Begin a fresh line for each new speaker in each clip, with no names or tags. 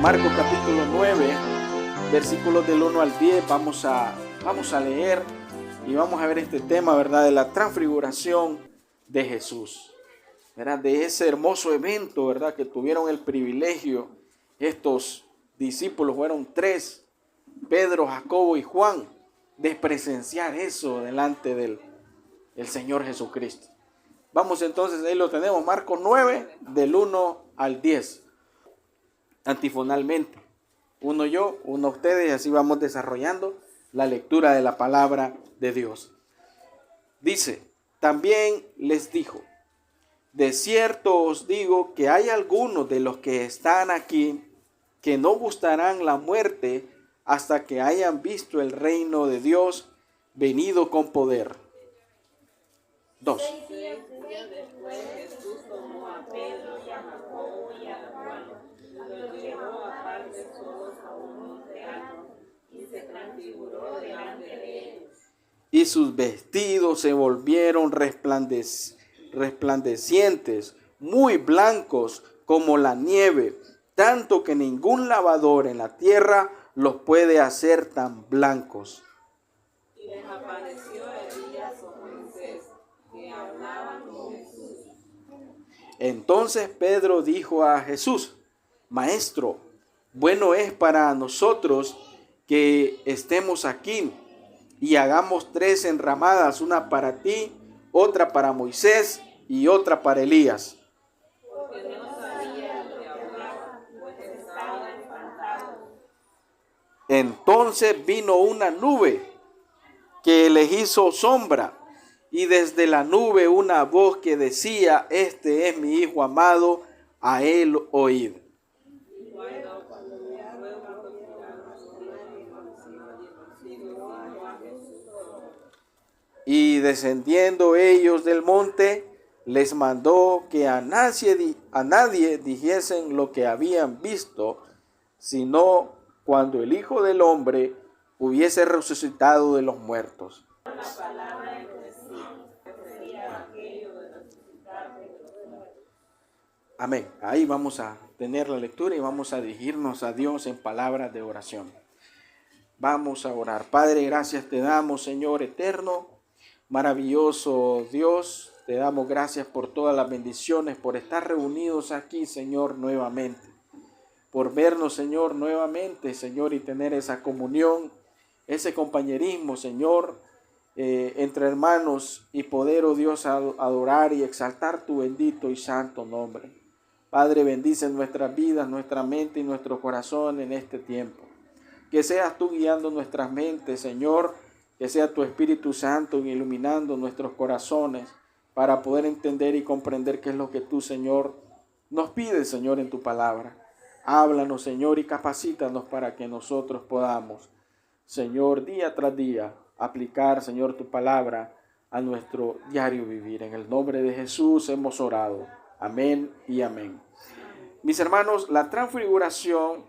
Marcos capítulo 9, versículos del 1 al 10, vamos a leer y vamos a ver este tema, ¿verdad? De la transfiguración de Jesús, ¿verdad? De ese hermoso evento, ¿verdad? Que tuvieron el privilegio estos discípulos, fueron tres, Pedro, Jacobo y Juan, de presenciar eso delante del Señor Jesucristo. Vamos entonces, ahí lo tenemos, Marcos 9, del 1 al 10. Antifonalmente, uno yo, uno ustedes, y así vamos desarrollando la lectura de la palabra de Dios. Dice, también les dijo, de cierto os digo que hay algunos de los que están aquí que no gustarán la muerte hasta que hayan visto el reino de Dios venido con poder. 2.
6 días después Jesús tomó a Pedro y a Jacobo y a Juan, los llevó aparte solos a un monte alto y se transfiguró delante de ellos.
Y sus vestidos se volvieron resplandecientes, muy blancos como la nieve, tanto que ningún lavador en la tierra los puede hacer tan blancos.
Y les apareció Elías o Moisés, que hablaban con Jesús.
Entonces Pedro dijo a Jesús, Maestro, bueno es para nosotros que estemos aquí y hagamos 3 enramadas, una para ti, otra para Moisés y otra para Elías.
Porque no sabía lo que hablaba, pues estaba espantado.
Entonces vino una nube que les hizo sombra, y desde la nube una voz que decía, este es mi Hijo amado, a él oíd. Y descendiendo ellos del monte, les mandó que a nadie dijesen lo que habían visto, sino cuando el Hijo del Hombre hubiese resucitado de los muertos.
La palabra de Jesús sería aquello de resucitar de los muertos.
Amén. Ahí vamos a tener la lectura y vamos a dirigirnos a Dios en palabras de oración. Vamos a orar. Padre, gracias te damos, Señor eterno, maravilloso Dios. Te damos gracias por todas las bendiciones, por estar reunidos aquí, Señor, nuevamente. Por vernos, Señor, nuevamente, Señor, y tener esa comunión, ese compañerismo, Señor, entre hermanos, y poder, oh Dios, adorar y exaltar tu bendito y santo nombre. Padre, bendice nuestras vidas, nuestra mente y nuestro corazón en este tiempo. Que seas tú guiando nuestras mentes, Señor, que sea tu Espíritu Santo iluminando nuestros corazones para poder entender y comprender qué es lo que tú, Señor, nos pides, Señor, en tu palabra. Háblanos, Señor, y capacítanos para que nosotros podamos, Señor, día tras día, aplicar, Señor, tu palabra a nuestro diario vivir. En el nombre de Jesús hemos orado. Amén y amén. Mis hermanos, la transfiguración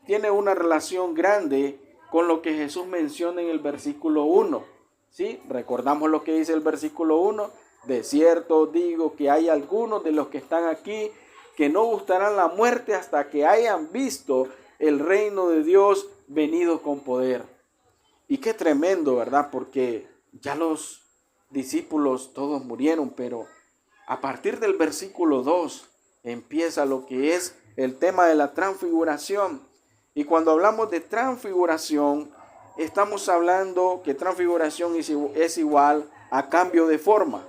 tiene una relación grande con lo que Jesús menciona en el versículo 1. ¿Sí? Recordamos lo que dice el versículo 1. De cierto digo que hay algunos de los que están aquí que no gustarán la muerte hasta que hayan visto el reino de Dios venido con poder. Y qué tremendo, ¿verdad? Porque ya los discípulos todos murieron, pero a partir del versículo 2 empieza lo que es el tema de la transfiguración. Y cuando hablamos de transfiguración, estamos hablando que transfiguración es igual a cambio de forma.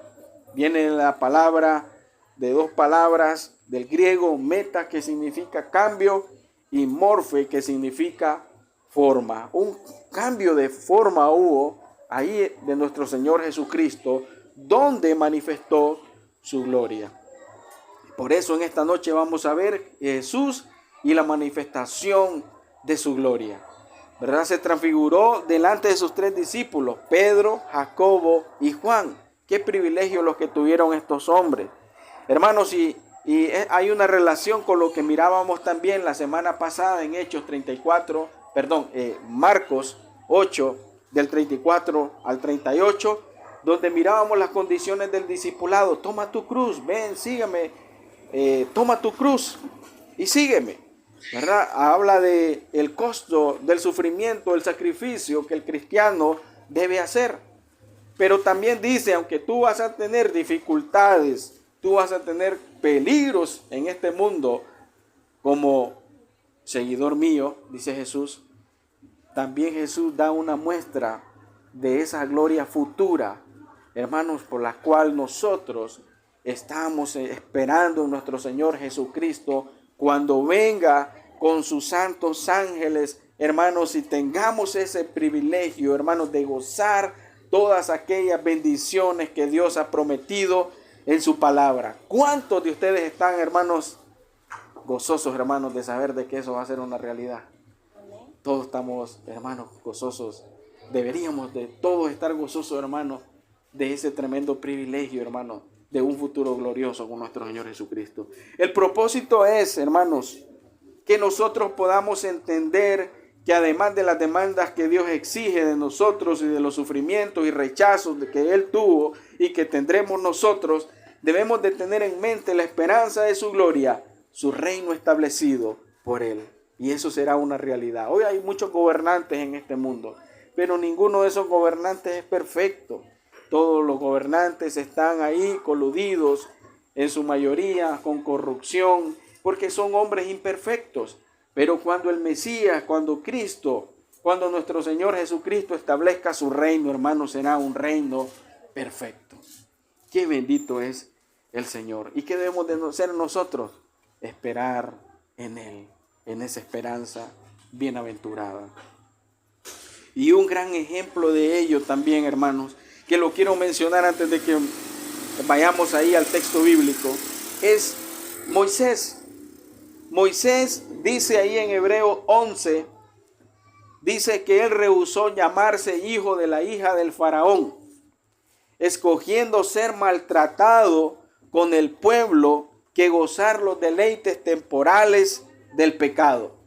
Viene la palabra de 2 palabras del griego, meta, que significa cambio, y morfe, que significa forma. Un cambio de forma hubo ahí de nuestro Señor Jesucristo, donde manifestó su gloria. Por eso en esta noche vamos a ver Jesús y la manifestación de su gloria. ¿Verdad? Se transfiguró delante de sus 3 discípulos, Pedro, Jacobo y Juan. Qué privilegio los que tuvieron estos hombres. Hermanos, y hay una relación con lo que mirábamos también la semana pasada en Marcos 8, del 34 al 38, donde mirábamos las condiciones del discipulado. Toma tu cruz, ven, sígueme, toma tu cruz y sígueme. ¿verdad? Habla de el costo del sufrimiento, el sacrificio que el cristiano debe hacer. Pero también dice, aunque tú vas a tener dificultades, tú vas a tener peligros en este mundo, como seguidor mío, dice Jesús, también Jesús da una muestra de esa gloria futura, hermanos, por la cual nosotros estamos esperando en nuestro Señor Jesucristo cuando venga con sus santos ángeles, hermanos, y tengamos ese privilegio, hermanos, de gozar todas aquellas bendiciones que Dios ha prometido en su palabra. ¿Cuántos de ustedes están, hermanos, gozosos, hermanos, de saber de que eso va a ser una realidad? Todos estamos, hermanos, gozosos. Deberíamos de todos estar gozosos, hermanos, de ese tremendo privilegio, hermanos, de un futuro glorioso con nuestro Señor Jesucristo. El propósito es, hermanos, que nosotros podamos entender que además de las demandas que Dios exige de nosotros y de los sufrimientos y rechazos que Él tuvo y que tendremos nosotros, debemos de tener en mente la esperanza de su gloria, su reino establecido por Él. Y eso será una realidad. Hoy hay muchos gobernantes en este mundo, pero ninguno de esos gobernantes es perfecto. Todos los gobernantes están ahí coludidos, en su mayoría con corrupción, porque son hombres imperfectos. Pero cuando el Mesías, cuando Cristo, cuando nuestro Señor Jesucristo establezca su reino, hermanos, será un reino perfecto. Qué bendito es el Señor. ¿Y qué debemos de hacer nosotros? Esperar en Él, en esa esperanza bienaventurada. Y un gran ejemplo de ello también, hermanos, que lo quiero mencionar antes de que vayamos ahí al texto bíblico, es Moisés. Moisés dice ahí en Hebreo 11, dice que él rehusó llamarse hijo de la hija del faraón, escogiendo ser maltratado con el pueblo que gozar los deleites temporales del pecado,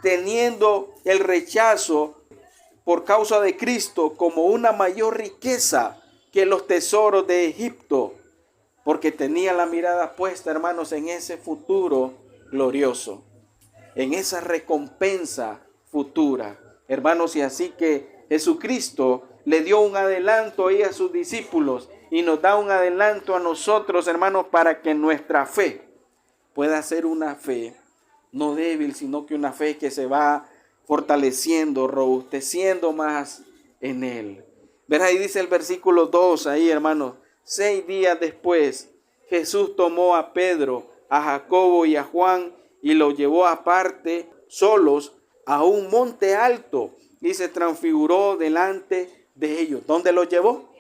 teniendo el rechazo por causa de Cristo como una mayor riqueza que los tesoros de Egipto, porque tenía la mirada puesta, hermanos, en ese futuro glorioso, en esa recompensa futura, hermanos. Y así que Jesucristo le dio un adelanto ahí a sus discípulos y nos da un adelanto a nosotros, hermanos, para que nuestra fe pueda ser una fe no débil, sino que una fe que se va fortaleciendo, robusteciendo más en Él. Ven ahí dice el versículo 2, ahí, hermanos: 6 días después, Jesús tomó a Pedro, a Jacobo y a Juan y los llevó aparte, solos, a un monte alto, y se transfiguró delante de ellos. ¿Dónde los llevó?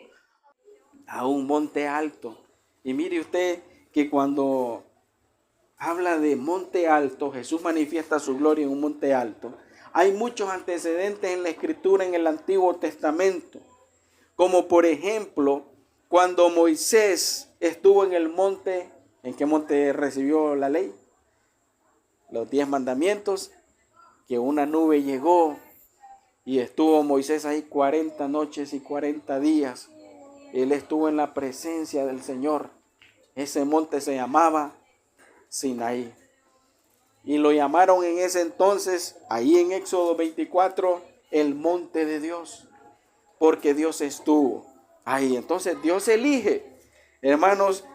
A un monte alto. Y mire usted que cuando habla de monte alto, Jesús manifiesta su gloria en un monte alto. Hay muchos antecedentes en la Escritura en el Antiguo Testamento, como por ejemplo, cuando Moisés estuvo en el monte, ¿en qué monte recibió la ley? Los 10 mandamientos, que una nube llegó y estuvo Moisés ahí 40 noches y 40 días. Él estuvo en la presencia del Señor. Ese monte se llamaba Sinaí. Y lo llamaron en ese entonces, ahí en Éxodo 24, el monte de Dios, porque Dios estuvo ahí. Entonces Dios elige, hermanos,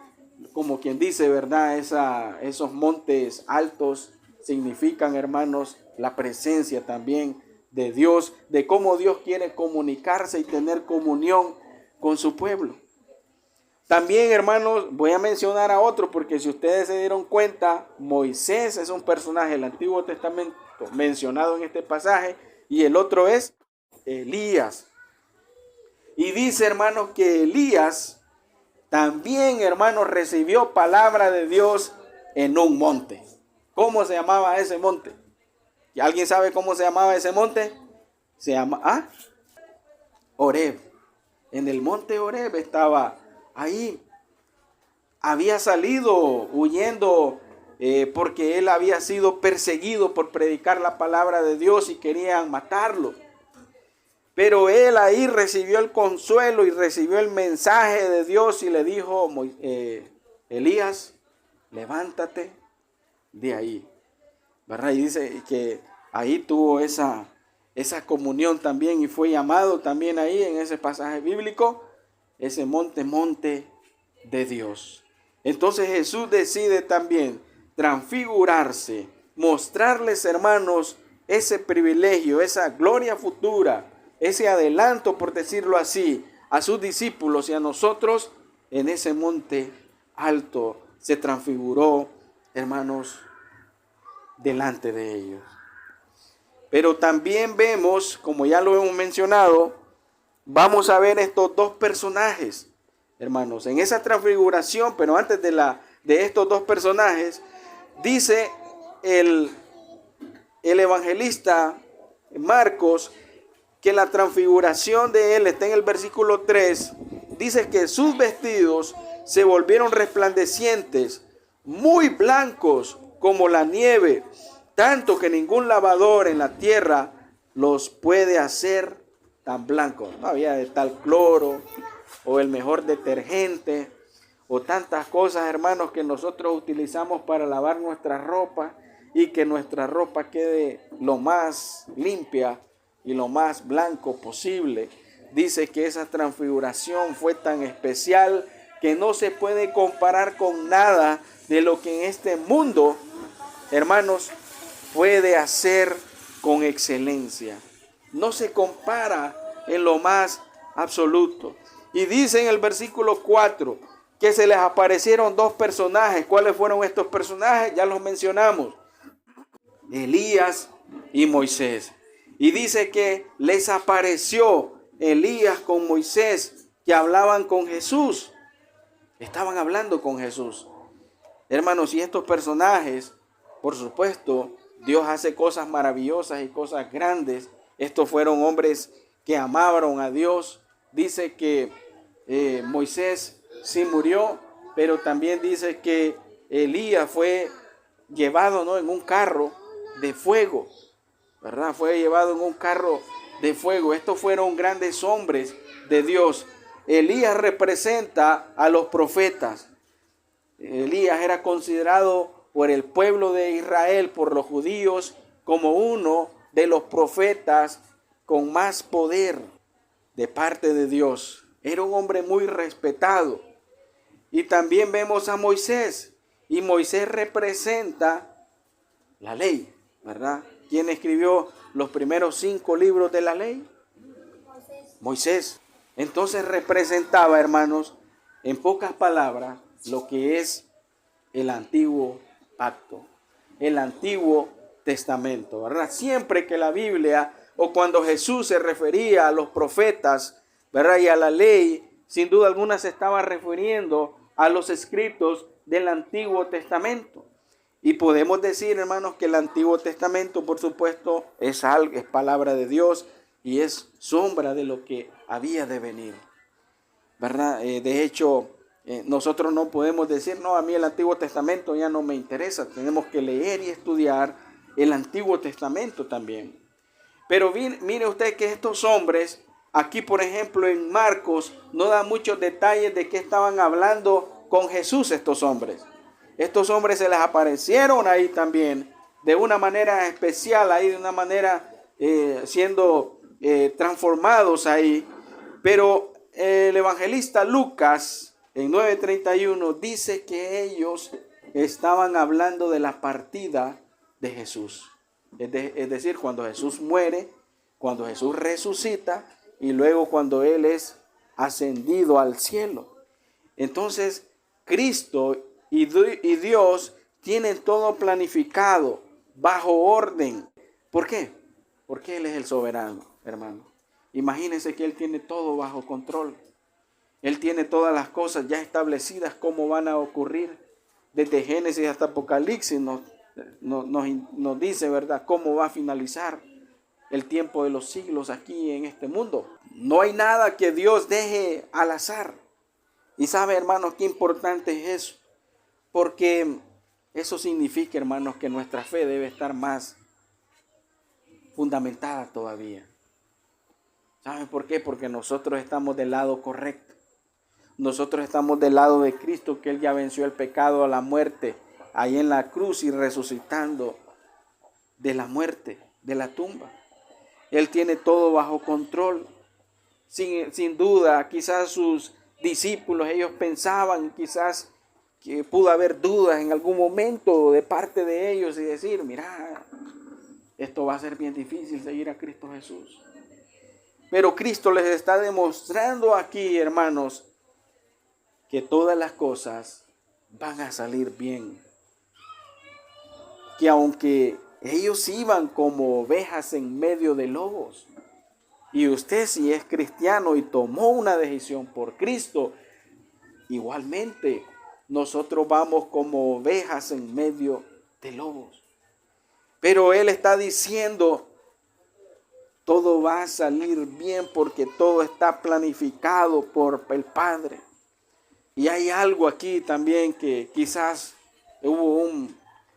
como quien dice, ¿verdad? Esos montes altos significan, hermanos, la presencia también de Dios, de cómo Dios quiere comunicarse y tener comunión con su pueblo. También, hermanos, voy a mencionar a otro, porque si ustedes se dieron cuenta, Moisés es un personaje del Antiguo Testamento mencionado en este pasaje, y el otro es Elías. Y dice, hermanos, que Elías también, hermanos, recibió palabra de Dios en un monte. ¿Cómo se llamaba ese monte? ¿Y alguien sabe cómo se llamaba ese monte? Se llama Horeb. En el monte Horeb estaba ahí. Había salido huyendo porque él había sido perseguido por predicar la palabra de Dios y querían matarlo. Pero él ahí recibió el consuelo y recibió el mensaje de Dios y le dijo, Elías, levántate de ahí. ¿verdad? Y dice que ahí tuvo esa comunión también y fue llamado también ahí en ese pasaje bíblico, ese monte de Dios. Entonces Jesús decide también transfigurarse, mostrarles, hermanos, ese privilegio, esa gloria futura, ese adelanto, por decirlo así, a sus discípulos y a nosotros en ese monte alto. Se transfiguró, hermanos, delante de ellos. Pero también vemos, como ya lo hemos mencionado, vamos a ver estos dos personajes, hermanos, en esa transfiguración. Pero antes de estos dos personajes, dice el evangelista Marcos que la transfiguración de él está en el versículo 3. Dice que sus vestidos se volvieron resplandecientes, muy blancos como la nieve, tanto que ningún lavador en la tierra los puede hacer tan blancos. No había de tal cloro o el mejor detergente o tantas cosas, hermanos, que nosotros utilizamos para lavar nuestra ropa y que nuestra ropa quede lo más limpia y lo más blanco posible. Dice que esa transfiguración fue tan especial que no se puede comparar con nada de lo que en este mundo, hermanos, puede hacer con excelencia. No se compara en lo más absoluto. Y dice en el versículo 4 que se les aparecieron dos personajes. ¿Cuáles fueron estos personajes? Ya los mencionamos: Elías y Moisés. Y dice que les apareció Elías con Moisés, que hablaban con Jesús. Estaban hablando con Jesús. Hermanos, y estos personajes, por supuesto, Dios hace cosas maravillosas y cosas grandes. Estos fueron hombres que amaron a Dios. Dice que Moisés sí murió, pero también dice que Elías fue llevado, ¿no?, en un carro de fuego, ¿verdad? Fue llevado en un carro de fuego. Estos fueron grandes hombres de Dios. Elías representa a los profetas. Elías era considerado por el pueblo de Israel, por los judíos, como uno de los profetas con más poder de parte de Dios. Era un hombre muy respetado. Y también vemos a Moisés. Y Moisés representa la ley, ¿verdad? ¿Quién escribió los primeros 5 libros de la ley? Moisés. Entonces representaba, hermanos, en pocas palabras, lo que es el antiguo pacto, el antiguo testamento, ¿verdad? Siempre que la Biblia o cuando Jesús se refería a los profetas, ¿verdad?, y a la ley, sin duda alguna se estaba refiriendo a los escritos del Antiguo Testamento. Y podemos decir, hermanos, que el Antiguo Testamento, por supuesto, es palabra de Dios y es sombra de lo que había de venir, ¿verdad? De hecho, nosotros no podemos decir, no, a mí el Antiguo Testamento ya no me interesa. Tenemos que leer y estudiar el Antiguo Testamento también. Pero mire usted que estos hombres, aquí por ejemplo en Marcos, no da muchos detalles de qué estaban hablando con Jesús estos hombres. Estos hombres se les aparecieron ahí también, de una manera especial, ahí de una manera siendo transformados ahí. Pero el evangelista Lucas, en 9:31, dice que ellos estaban hablando de la partida de Jesús. Es decir, cuando Jesús muere, cuando Jesús resucita y luego cuando Él es ascendido al cielo. Entonces, Cristo y Dios tienen todo planificado, bajo orden. ¿Por qué? Porque Él es el soberano, hermano. Imagínense que Él tiene todo bajo control. Él tiene todas las cosas ya establecidas, cómo van a ocurrir. Desde Génesis hasta Apocalipsis nos dice, ¿verdad?, cómo va a finalizar el tiempo de los siglos aquí en este mundo. No hay nada que Dios deje al azar. Y sabe, hermanos, qué importante es eso. Porque eso significa, hermanos, que nuestra fe debe estar más fundamentada todavía. ¿Saben por qué? Porque nosotros estamos del lado correcto. Nosotros estamos del lado de Cristo, que Él ya venció el pecado, a la muerte, ahí en la cruz y resucitando de la muerte, de la tumba. Él tiene todo bajo control. Sin duda, quizás sus discípulos, ellos pensaban, quizás que pudo haber dudas en algún momento de parte de ellos y decir, mira, esto va a ser bien difícil seguir a Cristo Jesús. Pero Cristo les está demostrando aquí, hermanos, que todas las cosas van a salir bien. Que aunque ellos iban como ovejas en medio de lobos, y usted si es cristiano y tomó una decisión por Cristo, igualmente nosotros vamos como ovejas en medio de lobos. Pero Él está diciendo, todo va a salir bien porque todo está planificado por el Padre. Y hay algo aquí también que quizás hubo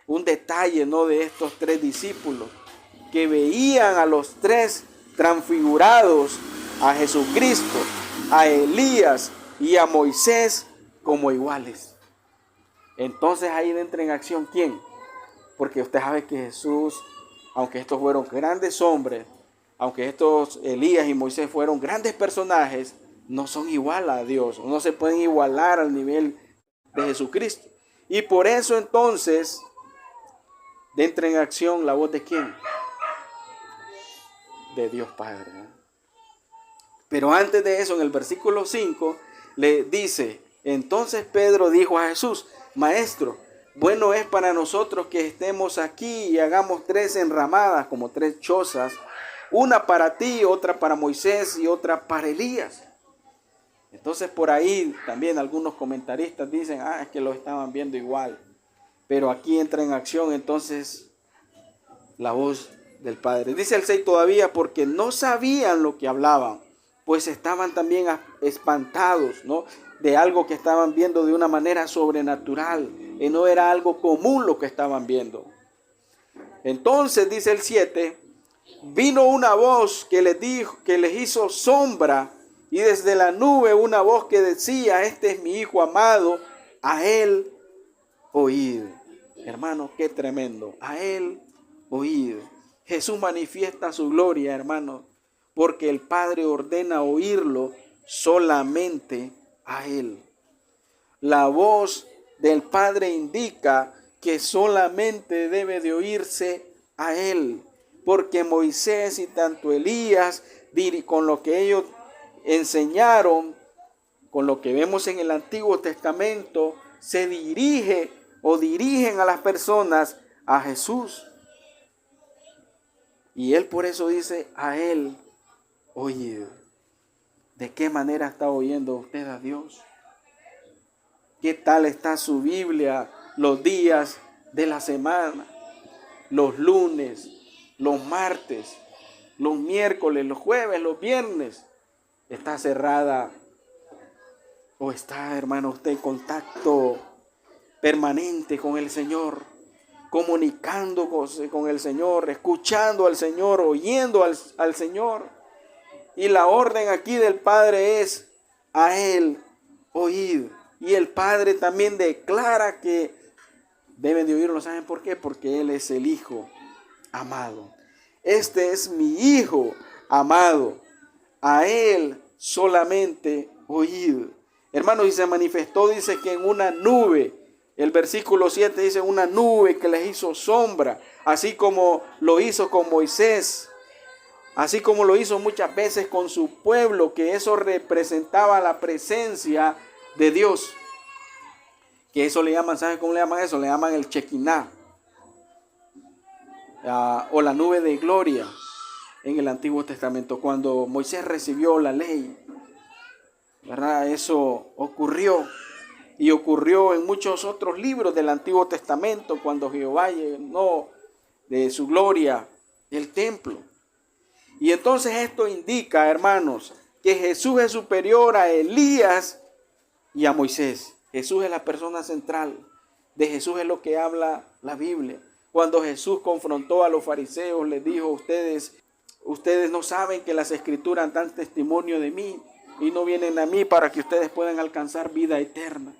un detalle, ¿no?, de estos tres discípulos que veían a los tres transfigurados, a Jesucristo, a Elías y a Moisés como iguales. Entonces ahí entra en acción ¿quién? Porque usted sabe que Jesús, aunque estos fueron grandes hombres, aunque estos Elías y Moisés fueron grandes personajes, no son igual a Dios, no se pueden igualar al nivel de Jesucristo. Y por eso entonces entra en acción la voz de ¿quién? De Dios Padre, ¿eh? Pero antes de eso, en el versículo 5, le dice, entonces Pedro dijo a Jesús, Maestro, bueno es para nosotros que estemos aquí y hagamos 3 enramadas, como 3 chozas, una para ti, otra para Moisés y otra para Elías. Entonces por ahí también algunos comentaristas dicen, es que lo estaban viendo igual. Pero aquí entra en acción entonces la voz del Padre. Dice el 6 todavía, porque no sabían lo que hablaban, pues estaban también espantados, ¿no?, de algo que estaban viendo de una manera sobrenatural. Y no era algo común lo que estaban viendo. Entonces dice el 7, vino una voz que les dijo, que les hizo sombra, y desde la nube una voz que decía, este es mi Hijo amado, a él oíd. Hermano, qué tremendo. A él oíd. Jesús manifiesta su gloria, hermano, porque el Padre ordena oírlo solamente a él. La voz del Padre indica que solamente debe de oírse a él, porque Moisés y tanto Elías, con lo que ellos enseñaron, con lo que vemos en el Antiguo Testamento, se dirigen a las personas a Jesús. Y él por eso dice, a él oíd. ¿De qué manera está oyendo usted a Dios? ¿Qué tal está su Biblia los días de la semana? Los lunes, los martes, los miércoles, los jueves, los viernes. ¿Está cerrada o está, hermano, usted en contacto permanente con el Señor? Comunicándose con el Señor, escuchando al Señor, oyendo al Señor. Y la orden aquí del Padre es a él oíd. Y el Padre también declara que deben de oírlo. ¿Saben por qué? Porque Él es el Hijo amado. Este es mi Hijo amado. A Él solamente oíd. Hermanos, y se manifestó, dice que en una nube. El versículo 7 dice una nube que les hizo sombra. Así como lo hizo con Moisés. Así como lo hizo muchas veces con su pueblo. Que eso representaba la presencia de Dios, que eso le llaman, ¿saben cómo le llaman eso? Le llaman el Shekinah, o la nube de gloria en el Antiguo Testamento. Cuando Moisés recibió la ley, ¿verdad? Eso ocurrió, y ocurrió en muchos otros libros del Antiguo Testamento, cuando Jehová llenó de su gloria el templo. Y entonces esto indica, hermanos, que Jesús es superior a Elías y a Moisés. Jesús es la persona central. De Jesús es lo que habla la Biblia. Cuando Jesús confrontó a los fariseos, les dijo, ustedes no saben que las escrituras dan testimonio de mí y no vienen a mí para que ustedes puedan alcanzar vida eterna.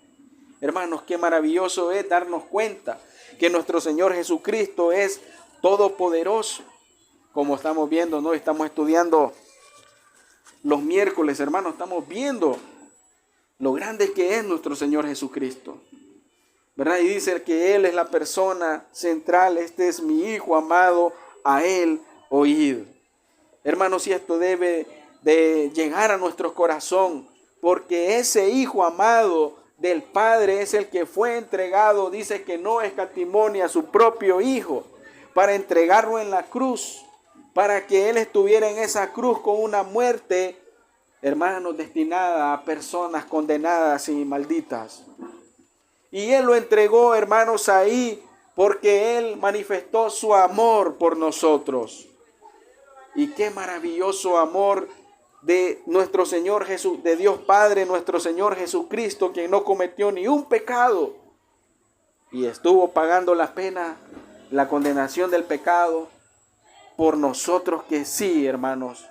Hermanos, qué maravilloso es darnos cuenta que nuestro Señor Jesucristo es todopoderoso. Como estamos viendo, ¿no? Estamos estudiando los miércoles, hermanos, estamos viendo lo grande que es nuestro Señor Jesucristo, ¿verdad? Y dice que Él es la persona central. Este es mi Hijo amado, a Él oíd. Hermanos, y esto debe de llegar a nuestro corazón, porque ese Hijo amado del Padre es el que fue entregado. Dice que no escatimó a su propio Hijo para entregarlo en la cruz, para que Él estuviera en esa cruz con una muerte, hermanos, destinada a personas condenadas y malditas. Y Él lo entregó, hermanos, ahí porque Él manifestó su amor por nosotros. Y qué maravilloso amor de nuestro Señor Jesús, de Dios Padre, nuestro Señor Jesucristo, quien no cometió ni un pecado y estuvo pagando la pena, la condenación del pecado por nosotros, que sí, hermanos,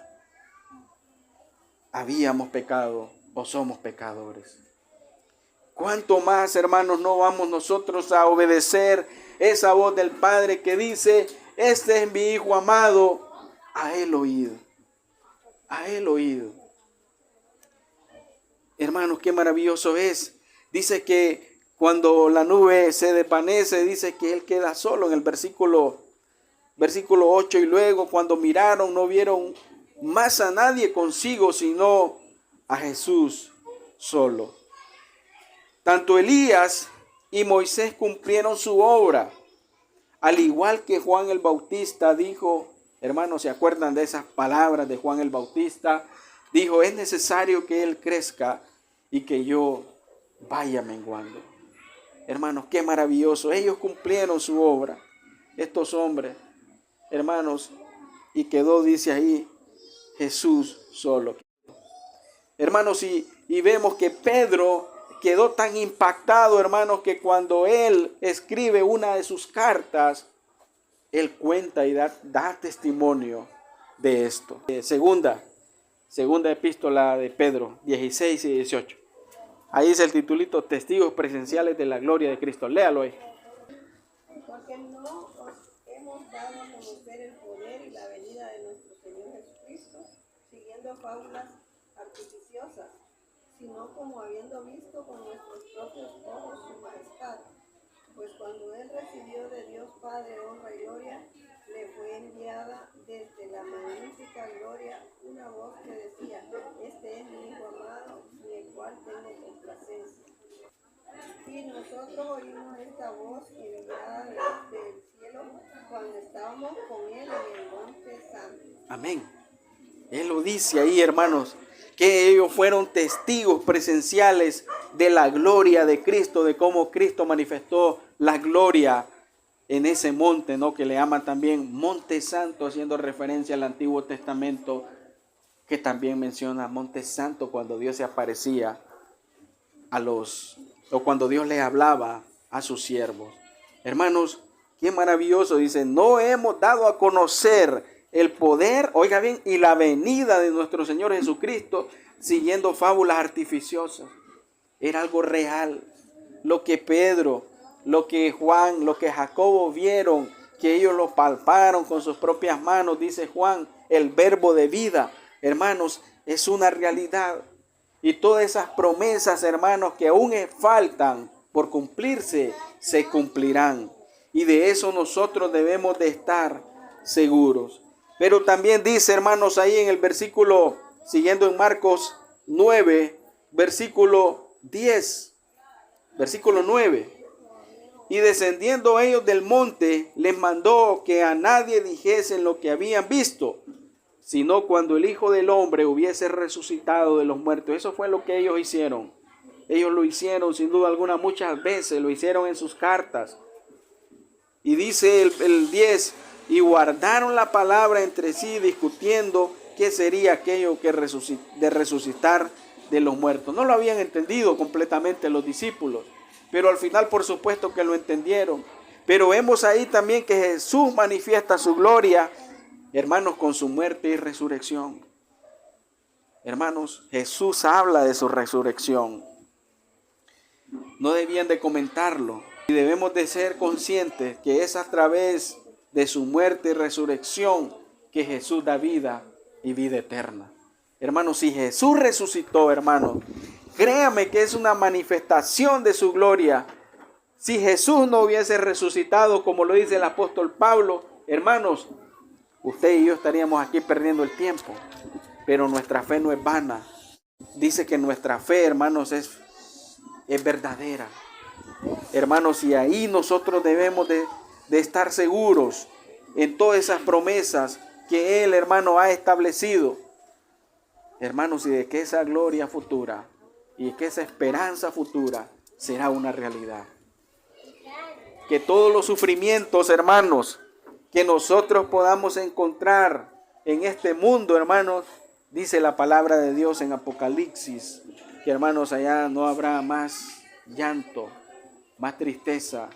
habíamos pecado o somos pecadores. ¿Cuánto más, hermanos, no vamos nosotros a obedecer esa voz del Padre que dice: este es mi Hijo amado, a Él oíd, a Él oíd? Hermanos, qué maravilloso es. Dice que cuando la nube se desvanece, dice que Él queda solo en el versículo 8. Y luego, cuando miraron, no vieron más a nadie consigo, sino a Jesús solo. Tanto Elías y Moisés cumplieron su obra, al igual que Juan el Bautista dijo. Hermanos, ¿se acuerdan de esas palabras de Juan el Bautista? Dijo: es necesario que Él crezca y que yo vaya menguando. Hermanos, qué maravilloso. Ellos cumplieron su obra, estos hombres, hermanos, y quedó, dice ahí, Jesús solo. Hermanos, y vemos que Pedro quedó tan impactado, hermanos, que cuando él escribe una de sus cartas, él cuenta y da testimonio de esto. Segunda epístola de Pedro, 16 y 18. Ahí es el titulito: Testigos presenciales de la gloria de Cristo. Léalo ahí.
Porque no os hemos dado a conocer el poder y la venida de nuestro Señor Jesucristo, siguiendo fábulas artificiosas, sino como habiendo visto con nuestros propios ojos su majestad. Pues cuando Él recibió de Dios Padre honra y gloria, le fue enviada desde la magnífica gloria una voz que decía: este es mi Hijo amado, en el cual tengo complacencia. Y nosotros oímos esta voz enviada del cielo cuando estábamos con Él en el monte santo.
Amén. Él lo dice ahí, hermanos, que ellos fueron testigos presenciales de la gloria de Cristo, de cómo Cristo manifestó la gloria en ese monte, ¿no? Que le llaman también Monte Santo, haciendo referencia al Antiguo Testamento, que también menciona Monte Santo cuando Dios se aparecía o cuando Dios le hablaba a sus siervos. Hermanos, qué maravilloso. Dice: no hemos dado a conocer el poder, oiga bien, y la venida de nuestro Señor Jesucristo siguiendo fábulas artificiosas. Era algo real. Lo que Pedro, lo que Juan, lo que Jacobo vieron, que ellos lo palparon con sus propias manos, dice Juan, el verbo de vida, hermanos, es una realidad. Y todas esas promesas, hermanos, que aún faltan por cumplirse, se cumplirán. Y de eso nosotros debemos de estar seguros. Pero también dice, hermanos, ahí en el versículo, siguiendo en Marcos 9, versículo 10, versículo 9. Y descendiendo ellos del monte, les mandó que a nadie dijesen lo que habían visto, sino cuando el Hijo del Hombre hubiese resucitado de los muertos. Eso fue lo que ellos hicieron. Ellos lo hicieron sin duda alguna muchas veces, lo hicieron en sus cartas. Y dice el 10, y guardaron la palabra entre sí, discutiendo qué sería aquello de resucitar de los muertos. No lo habían entendido completamente los discípulos, pero al final por supuesto que lo entendieron. Pero vemos ahí también que Jesús manifiesta su gloria, hermanos, con su muerte y resurrección. Hermanos, Jesús habla de su resurrección. No debían de comentarlo. Y debemos de ser conscientes que es a través de su muerte y resurrección, que Jesús da vida y vida eterna. Hermanos, si Jesús resucitó, hermanos, créame que es una manifestación de su gloria. Si Jesús no hubiese resucitado, como lo dice el apóstol Pablo, hermanos, usted y yo estaríamos aquí perdiendo el tiempo. Pero nuestra fe no es vana. Dice que nuestra fe, hermanos, es verdadera. Hermanos, y ahí nosotros debemos de estar seguros en todas esas promesas que Él, hermano, ha establecido. Hermanos, y de que esa gloria futura y que esa esperanza futura será una realidad. Que todos los sufrimientos, hermanos, que nosotros podamos encontrar en este mundo, hermanos, dice la palabra de Dios en Apocalipsis, que hermanos, allá no habrá más llanto, más tristeza,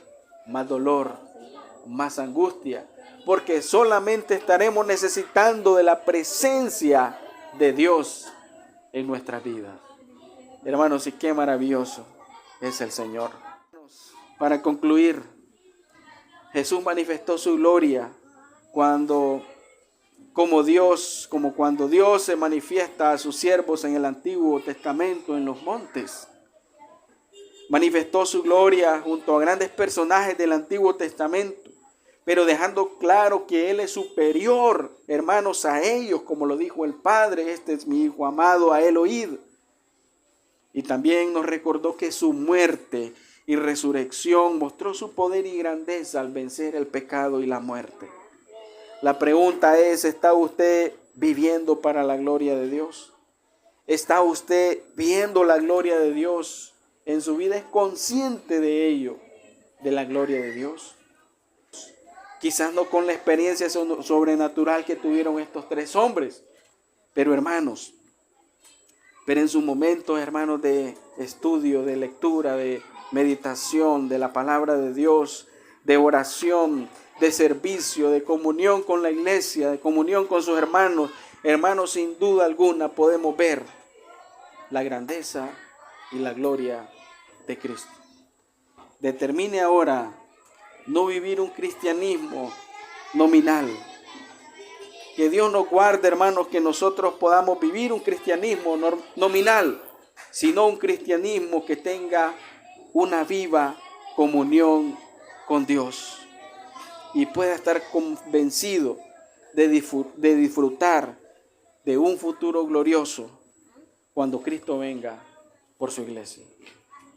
más dolor, más angustia, porque solamente estaremos necesitando de la presencia de Dios en nuestras vidas. Hermanos, y qué maravilloso es el Señor. Para concluir, Jesús manifestó su gloria como cuando Dios se manifiesta a sus siervos en el Antiguo Testamento en los montes. Manifestó su gloria junto a grandes personajes del Antiguo Testamento, pero dejando claro que Él es superior, hermanos, a ellos, como lo dijo el Padre: este es mi Hijo amado, a Él oíd. Y también nos recordó que su muerte y resurrección mostró su poder y grandeza al vencer el pecado y la muerte. La pregunta es: ¿está usted viviendo para la gloria de Dios? ¿Está usted viendo la gloria de Dios en su vida? ¿Es consciente de ello, de la gloria de Dios? Quizás no con la experiencia sobrenatural que tuvieron estos tres hombres, pero hermanos, en sus momentos, hermanos, de estudio, de lectura, de meditación de la palabra de Dios, de oración, de servicio, de comunión con la iglesia, de comunión con sus hermanos, sin duda alguna podemos ver la grandeza y la gloria de Cristo. Determine ahora no vivir un cristianismo nominal. Que Dios nos guarde, hermanos, que nosotros podamos vivir un cristianismo nominal, sino un cristianismo que tenga una viva comunión con Dios y pueda estar convencido de disfrutar de un futuro glorioso cuando Cristo venga por su iglesia.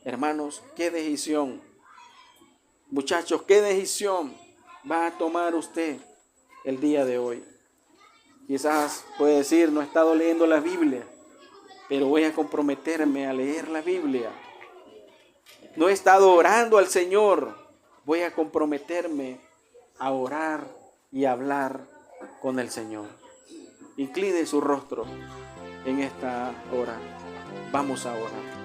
Hermanos, qué decisión. Muchachos, ¿qué decisión va a tomar usted el día de hoy? Quizás puede decir: no he estado leyendo la Biblia, pero voy a comprometerme a leer la Biblia. No he estado orando al Señor, voy a comprometerme a orar y hablar con el Señor. Incline su rostro en esta hora. Vamos a orar.